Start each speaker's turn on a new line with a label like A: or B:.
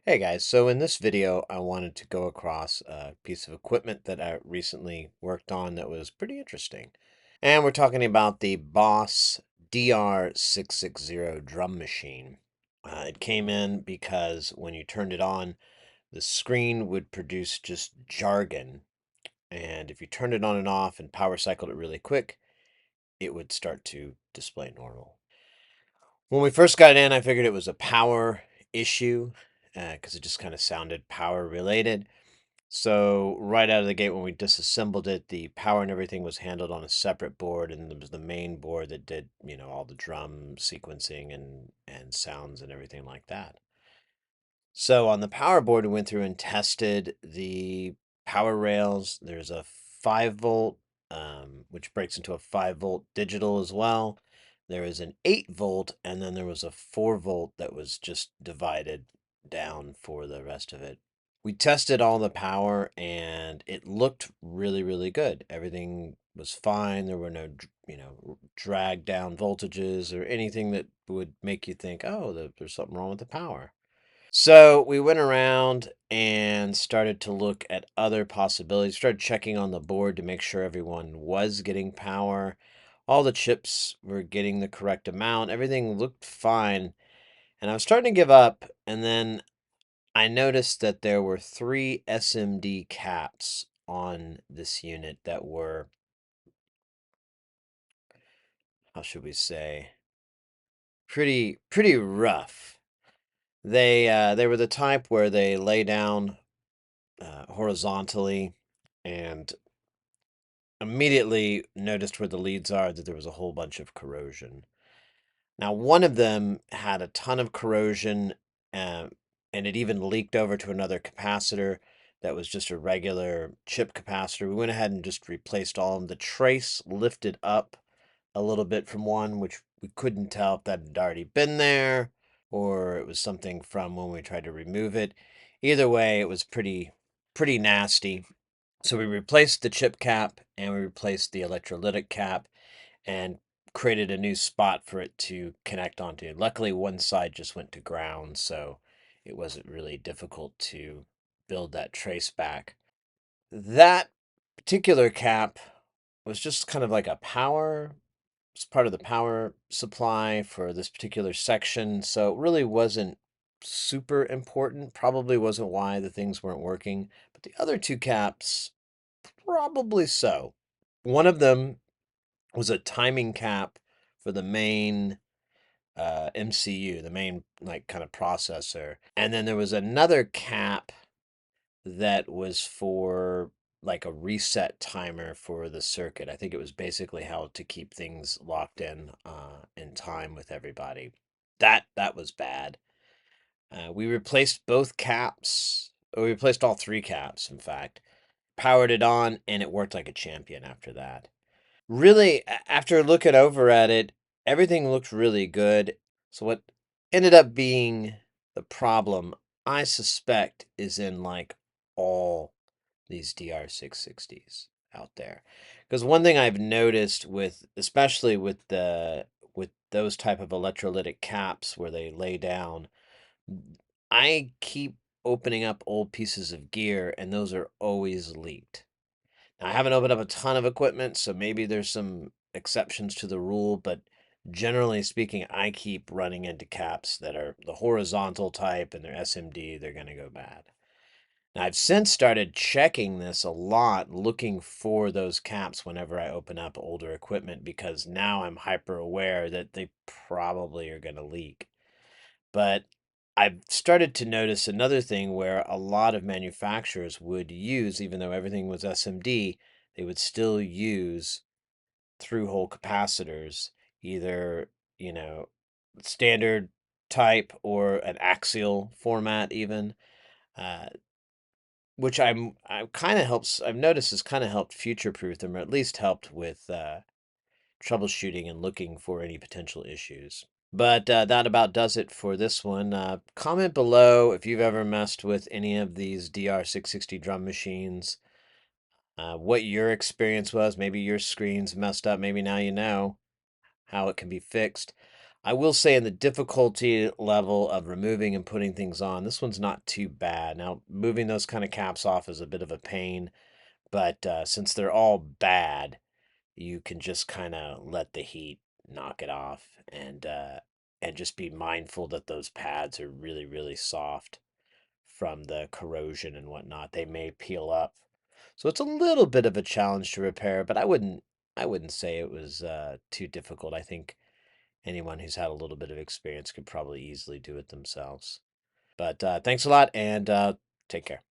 A: Hey guys, so in this video, I wanted to go across a piece of equipment that I recently worked on that was pretty interesting. And we're talking about the Boss DR660 drum machine. It came in because when you turned it on, the screen would produce just jargon. And if you turned it on and off and power cycled it really quick, it would start to display normal. When we first got in, I figured it was a power issue because it just kind of sounded power related. So right out of the gate, when we disassembled it, the power and everything was handled on a separate board, and there was the main board that did, all the drum sequencing and sounds and everything like that. So on the power board, we went through and tested the power rails. There's a 5 volt, which breaks into a 5 volt digital as well. There is an 8 volt, and then there was a 4 volt that was just divided down for the rest of it. We tested all the power and it looked really, really good. Everything was fine. There were no, drag down voltages or anything that would make you think, oh, there's something wrong with the power. So we went around and started to look at other possibilities, started checking on the board to make sure everyone was getting power. All the chips were getting the correct amount. Everything looked fine. And I was starting to give up. And then I noticed that there were 3 SMD caps on this unit that were, how should we say, pretty rough. They were the type where they lay down horizontally, and immediately noticed where the leads are that there was a whole bunch of corrosion. Now, one of them had a ton of corrosion, um, and it even leaked over to another capacitor that was just a regular chip capacitor. We went ahead and just replaced all of them. The trace lifted up a little bit from one, which we couldn't tell if that had already been there or it was something from when we tried to remove it. Either way, it was pretty nasty. So we replaced the chip cap and we replaced the electrolytic cap and created a new spot for it to connect onto. Luckily, one side just went to ground, so it wasn't really difficult to build that trace back. That particular cap was just kind of like a power, it's part of the power supply for this particular section, so it really wasn't super important. Probably wasn't why the things weren't working, but the other two caps, probably so. One of them was a timing cap for the main MCU, the main like kind of processor. And then there was another cap that was for like a reset timer for the circuit. I think it was basically how to keep things locked in time with everybody. That was bad. We replaced both caps. Or we replaced all 3 caps, in fact. Powered it on, and it worked like a champion after that. Really, after looking over at it, everything looked really good. So what ended up being the problem, I suspect, is in like all these DR660s out there. Because one thing I've noticed with, especially with those type of electrolytic caps where they lay down, I keep opening up old pieces of gear and those are always leaked. Now, I haven't opened up a ton of equipment, so maybe there's some exceptions to the rule, but generally speaking, I keep running into caps that are the horizontal type and they're SMD, they're going to go bad. Now, I've since started checking this a lot, looking for those caps whenever I open up older equipment because now I'm hyper aware that they probably are going to leak. But I've started to notice another thing where a lot of manufacturers would use, even though everything was SMD, they would still use through hole capacitors, either, you know, standard type or an axial format even, uh, which I kind of helps, I've noticed has kind of helped future proof them, or at least helped with troubleshooting and looking for any potential issues. But that about does it for this one. Comment below if you've ever messed with any of these DR660 drum machines, what your experience was. Maybe your screen's messed up. Maybe now you know how it can be fixed. I will say in the difficulty level of removing and putting things on, this one's not too bad. Now, moving those kind of caps off is a bit of a pain, but since they're all bad, you can just kind of let the heat knock it off and just be mindful that those pads are really, really soft from the corrosion and whatnot. They may peel up. So it's a little bit of a challenge to repair, but I wouldn't say it was too difficult. I think anyone who's had a little bit of experience could probably easily do it themselves. But thanks a lot and take care.